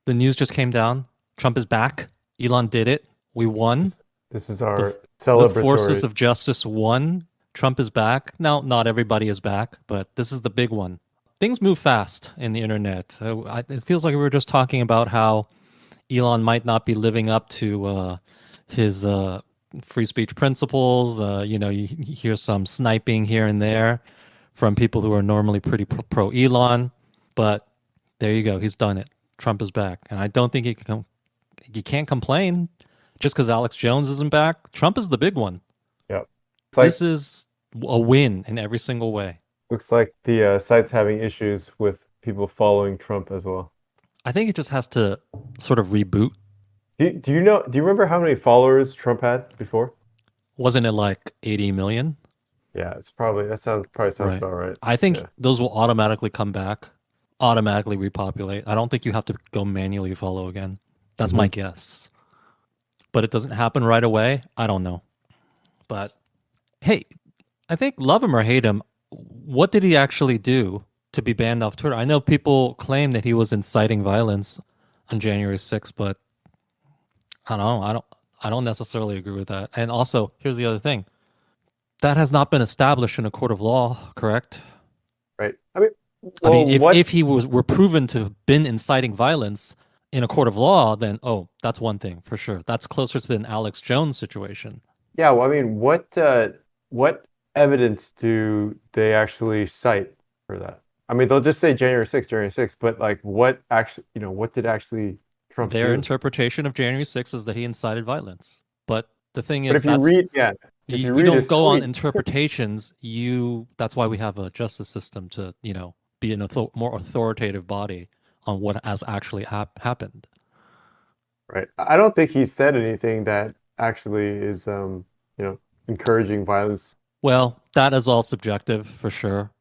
The news just came down. Trump is back. Elon did it. We won. This, this is The our the forces celebratory. of justice won. Trump is back. Now, not everybody is back, but this is the big one. Things move fast in the internet. It feels like we were just talking about how Elon might not be living up to his free speech principles. You hear some sniping here and there from people who are normally pretty pro Elon, but there you go. He's done it. Trump is back, and I don't think you can't complain just because Alex Jones isn't back. Trump is the big one. Yep. It's This like is a win in every single way. looks like the site's having issues with people following Trump as well. I think it just has to sort of reboot. Do you know? Do you remember how many followers Trump had before? Wasn't it like 80 million? Yeah, it's probably that sounds Right. about right. I think Yeah. those will automatically come back, automatically repopulate. I don't think you have to go manually follow again. That's my Hmm. guess. But it doesn't happen right away. I don't know. But hey, I think love him or hate him, what did he actually do to be banned off Twitter? I know people claim that he was inciting violence on January 6th, but I don't know. I don't necessarily agree with that. And also, here's the other thing. That has not been established in a court of law, correct? Right. I mean, I well, mean, what? if he were proven to have been inciting violence in a court of law, then oh, that's one thing for sure. That's closer to an Alex Jones situation. Yeah. Well, I mean, what evidence do they actually cite for that? I mean, they'll just say January 6th, but like, what actually, what did actually Trump Their do? interpretation of January 6th is that he incited violence. But the thing But is, if you that's read, yeah, if you we read don't his go on tweet, interpretations. That's why we have a justice system to, be an more authoritative body on what has actually happened. right? I don't think he said anything that actually is, encouraging violence. Well, that is all subjective for sure.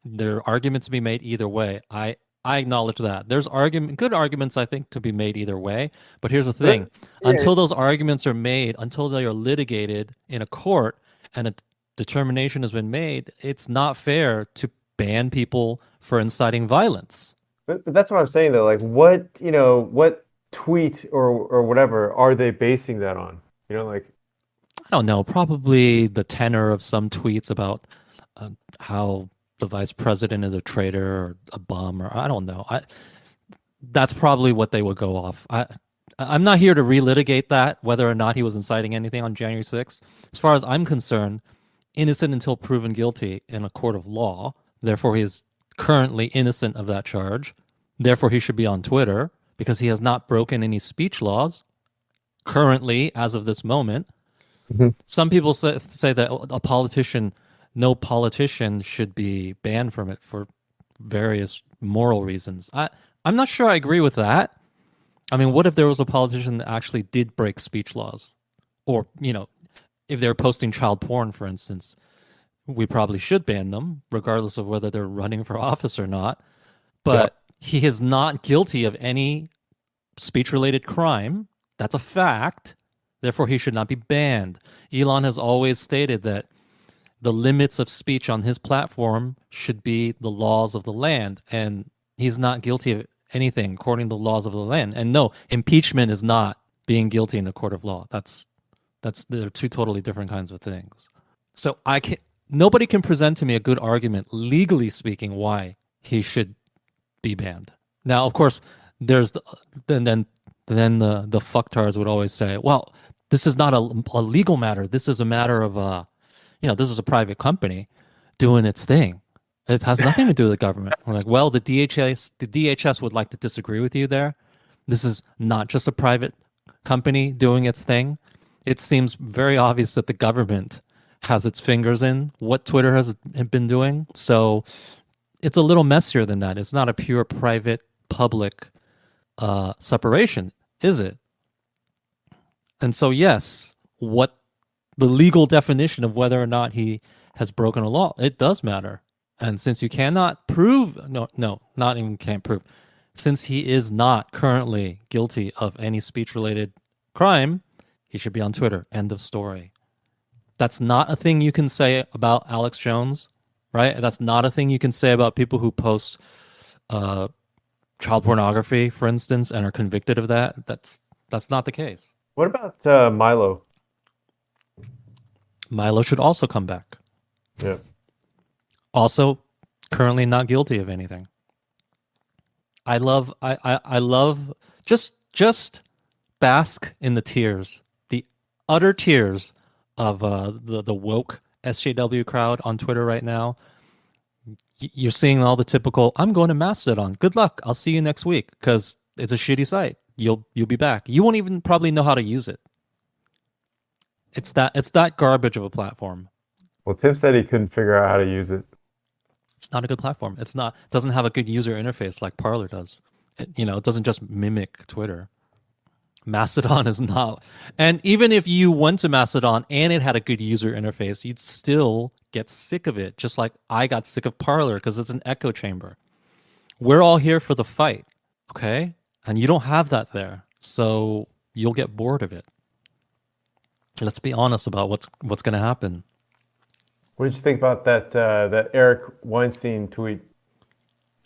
There are arguments to be made either way. I acknowledge that. There's good arguments I think to be made either way. But here's the But thing: yeah, until those arguments are made, until they are litigated in a court and a determination has been made, it's not fair to ban people for inciting violence. but that's what I'm saying though. Like, what tweet or whatever are they basing that on? Like, I don't know, probably the tenor of some tweets about how the vice president is a traitor or a bum, or I don't know. That's probably what they would go off. I'm not here to relitigate that whether or not he was inciting anything on January 6th. As far as I'm concerned, innocent until proven guilty in a court of law. Therefore, he is currently innocent of that charge. Therefore, he should be on Twitter because he has not broken any speech laws currently as of this moment. Mhm. Some people say that no politician should be banned from it for various moral reasons. I'm not sure I agree with that. I mean, what if there was a politician that actually did break speech laws? Or, if they're posting child porn, for instance, we probably should ban them, regardless of whether they're running for office or not. Yeah. But he is not guilty of any speech related crime. That's a fact. Therefore, he should not be banned. Elon has always stated that the limits of speech on his platform should be the laws of the land. And he's not guilty of anything according to the laws of the land. And no, impeachment is not being guilty in a court of law. They're two totally different kinds of things. So nobody can present to me a good argument, legally speaking, why he should be banned. Now, of course, there's then the fucktards would always say, well, this is not a legal matter. This is a matter of this is a private company doing its thing. It has nothing to do with the government. We're like, well, the DHS would like to disagree with you there. This is not just a private company doing its thing. It seems very obvious that the government has its fingers in what Twitter has been doing. So it's a little messier than that. It's not a pure private public separation, is it? And so, yes, what the legal definition of whether or not he has broken a law, it does matter. And since you cannot prove, no, not even can't prove, since he is not currently guilty of any speech related crime, he should be on Twitter. End of story. That's not a thing you can say about Alex Jones, right? That's not a thing you can say about people who post child pornography, for instance, and are convicted of that, that's not the case. What about Milo? Milo should also come back. Yeah. Also, currently not guilty of anything. I love just bask in the tears, the utter tears of the woke SJW crowd on Twitter right now. You're seeing all the typical, I'm going to Mastodon. Good luck. I'll see you next week because it's a shitty site. You'll be back. You won't even probably know how to use it. It's that garbage of a platform. Well, Tim said he couldn't figure out how to use it. It's not a good platform. Doesn't have a good user interface like Parler does. It doesn't just mimic Twitter. Mastodon is not. And even if you went to Mastodon and it had a good user interface, you'd still get sick of it, just like I got sick of Parler because it's an echo chamber. We're all here for the fight, okay? And you don't have that there, so you'll get bored of it. Let's be honest about what's going to happen. What did you think about that Eric Weinstein tweet?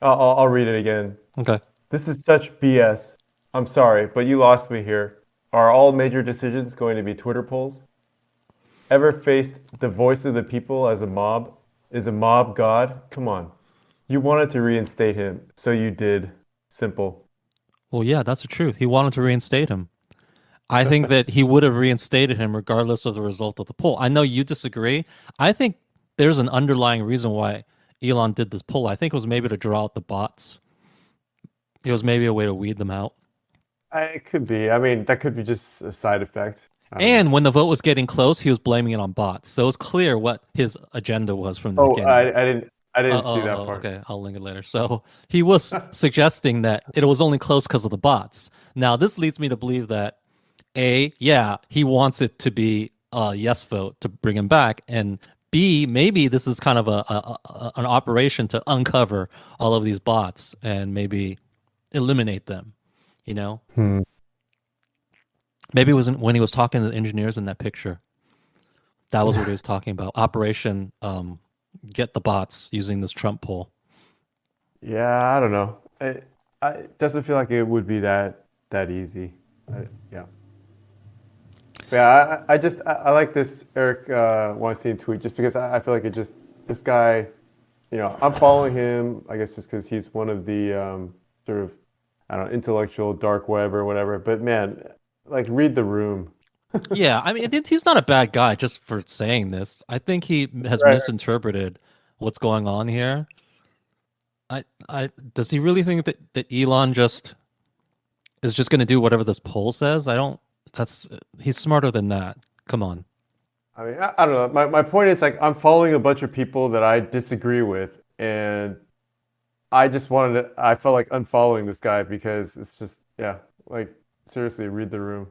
I'll read it again. Okay. This is such BS. I'm sorry, but you lost me here. Are all major decisions going to be Twitter polls? Ever faced the voice of the people as a mob? Is a mob God? Come on. You wanted to reinstate him, so you did. Simple. Well, yeah, that's the truth. He wanted to reinstate him. I think that he would have reinstated him regardless of the result of the poll. I know you disagree. I think there's an underlying reason why Elon did this poll. I think it was maybe to draw out the bots. It was maybe a way to weed them out. It could be. I mean, that could be just a side effect. And when the vote was getting close, he was blaming it on bots. So it was clear what his agenda was from the beginning. I didn't see that part. Okay, I'll link it later. So he was suggesting that it was only close because of the bots. Now, this leads me to believe that he wants it to be a yes vote to bring him back, and B, maybe this is kind of an operation to uncover all of these bots and maybe eliminate them. Maybe it was when he was talking to the engineers in that picture. That was what he was talking about. Operation get the bots using this Trump poll. Yeah, I don't know. It doesn't feel like it would be that easy. Yeah. Yeah, I like this Eric Weinstein tweet just because I feel like this guy, I'm following him, I guess just because he's one of the sort of, I don't know, intellectual dark web or whatever. But man, like read the room. Yeah, I mean, he's not a bad guy just for saying this. I think he has misinterpreted what's going on here. Does he really think that Elon is just going to do whatever this poll says? He's smarter than that. Come on. I mean, I don't know. My point is like I'm following a bunch of people that I disagree with, and I felt like unfollowing this guy because it's just, like seriously, read the room.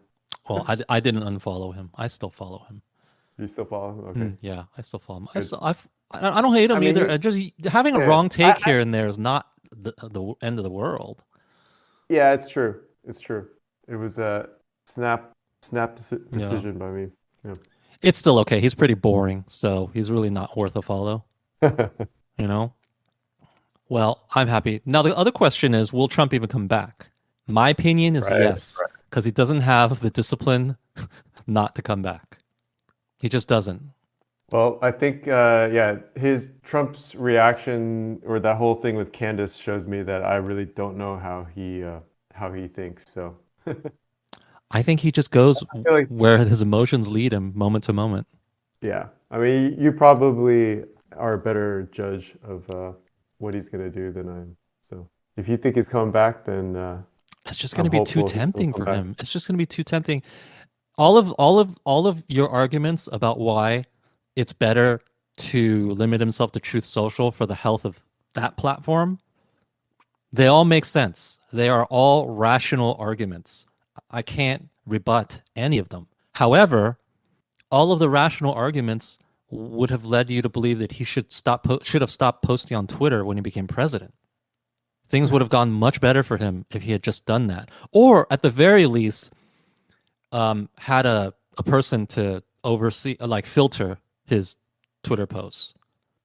Well, I didn't unfollow him. I still follow him. You still follow him? Okay. Yeah, I still follow him. I don't hate him either. Just having a wrong take here and there is not the end of the world. Yeah, it's true. It's true. It was a snap decision by me. Yeah. It's still okay. He's pretty boring, so he's really not worth a follow. Well, I'm happy. Now, the other question is, will Trump even come back? My opinion is yes, because he doesn't have the discipline not to come back. He just doesn't. Well, I think, Trump's reaction or that whole thing with Candace shows me that I really don't know how he thinks. So I think he just goes where his emotions lead him moment to moment. Yeah. I mean, you probably are a better judge of what he's going to do than I am. So if you think he's coming back, then it's just going to be too tempting for him. It's just going to be too tempting. All of your arguments about why it's better to limit himself to Truth Social for the health of that platform, they all make sense. They are all rational arguments. I can't rebut any of them. However, all of the rational arguments would have led you to believe that he should have stopped posting on Twitter when he became president. Things would have gone much better for him if he had just done that, or at the very least, had a person to oversee, like filter his Twitter posts.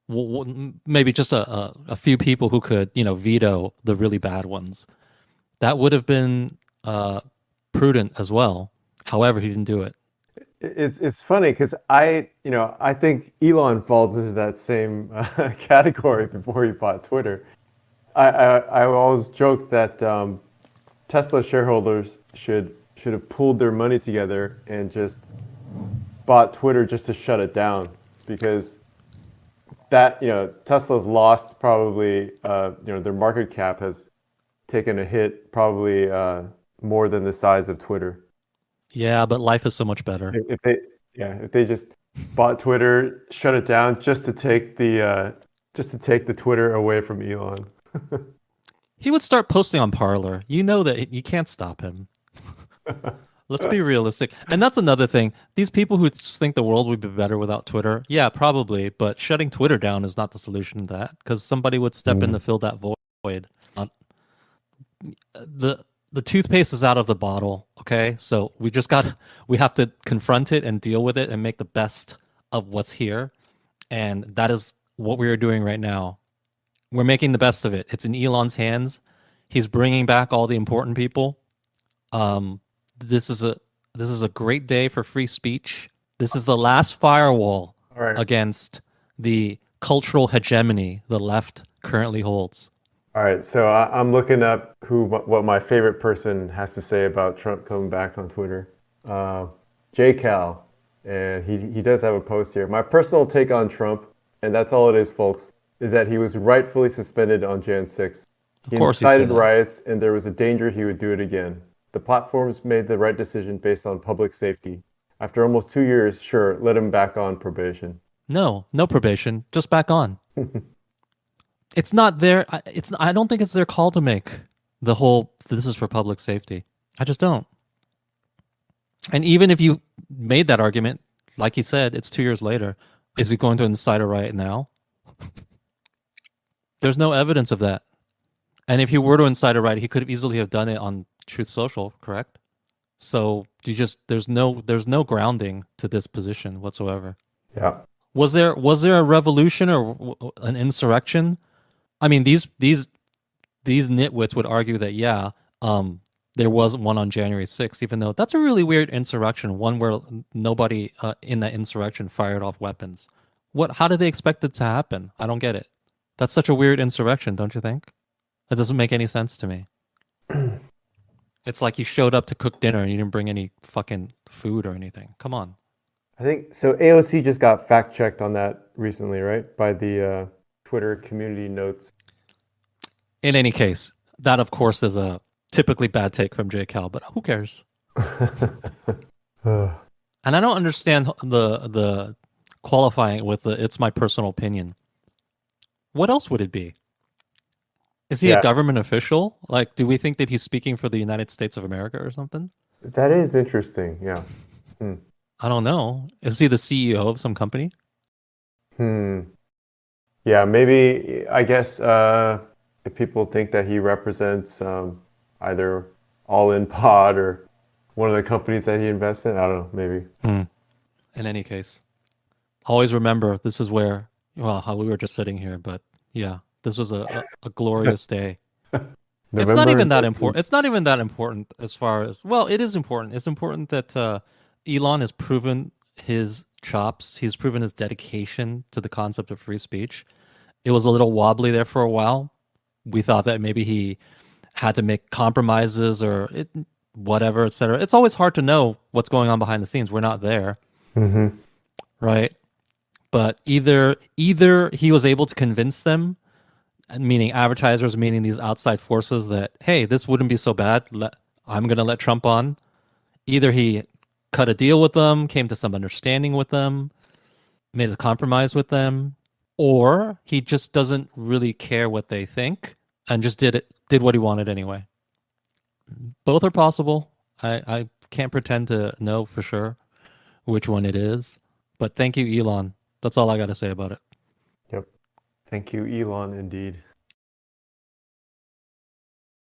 Maybe just a few people who could, veto the really bad ones. That would have been prudent as well. However, he didn't do it. It's funny because I think Elon falls into that same category before he bought Twitter. I always joke that Tesla shareholders should have pooled their money together and just bought Twitter just to shut it down because that Tesla's lost probably their market cap has taken a hit probably more than the size of Twitter. Yeah, but life is so much better. If they just bought Twitter, shut it down just to take the Twitter away from Elon. He would start posting on Parler. You know that you can't stop him. Let's be realistic. And that's another thing. These people who just think the world would be better without Twitter, yeah, probably. But shutting Twitter down is not the solution to that because somebody would step in to fill that void. The toothpaste is out of the bottle. Okay, so we have to confront it and deal with it and make the best of what's here. And that is what we are doing right now. We're making the best of it. It's in Elon's hands. He's bringing back all the important people. This is a great day for free speech. This is the last firewall against the cultural hegemony the left currently holds. All right, so I'm looking up what my favorite person has to say about Trump coming back on Twitter. JCal, and he does have a post here. My personal take on Trump, and that's all it is, folks, is that he was rightfully suspended on Jan 6. He incited riots, and there was a danger he would do it again. The platforms made the right decision based on public safety. After almost 2 years, sure, let him back on probation. No probation, just back on. It's not their. I don't think it's their call to make the whole. This is for public safety. I just don't. And even if you made that argument, like he said, it's 2 years later. Is he going to incite a riot now? There's no evidence of that. And if he were to incite a riot, he could have easily have done it on Truth Social, correct? So there's no grounding to this position whatsoever. Yeah. Was there a revolution or an insurrection? I mean, these nitwits would argue that there wasn't one on January 6th, even though that's a really weird insurrection, one where nobody in that insurrection fired off weapons. How did they expect it to happen? I don't get it. That's such a weird insurrection, don't you think? That doesn't make any sense to me. It's like you showed up to cook dinner and you didn't bring any fucking food or anything. Come on. I think so. AOC just got fact checked on that recently, right? By the Twitter community notes. In any case, that of course is a typically bad take from JCal, but who cares? And I don't understand the qualifying with it's my personal opinion. What else would it be? Is he a government official? Like, do we think that he's speaking for the United States of America or something? That is interesting. Yeah. I don't know. Is he the CEO of some company? Yeah, maybe, I guess, if people think that he represents either All In Pod or one of the companies that he invests in, I don't know, maybe. In any case, always remember this is where, how we were just sitting here, but yeah, this was a glorious day. It's not even that important. It's not even that important as far as, well, it is important. It's important that Elon has proven his chops. He's proven his dedication to the concept of free speech. It was a little wobbly there for a while. We thought that maybe he had to make compromises or whatever, etc. It's always hard to know what's going on behind the scenes. We're not there, right? But either he was able to convince them, meaning advertisers, meaning these outside forces, that, hey, this wouldn't be so bad. I'm going to let Trump on. Either he cut a deal with them, came to some understanding with them, made a compromise with them, or he just doesn't really care what they think and just did what he wanted anyway. Both are possible. I can't pretend to know for sure which one it is, but thank you, Elon. That's all I got to say about it. Yep. Thank you, Elon, indeed.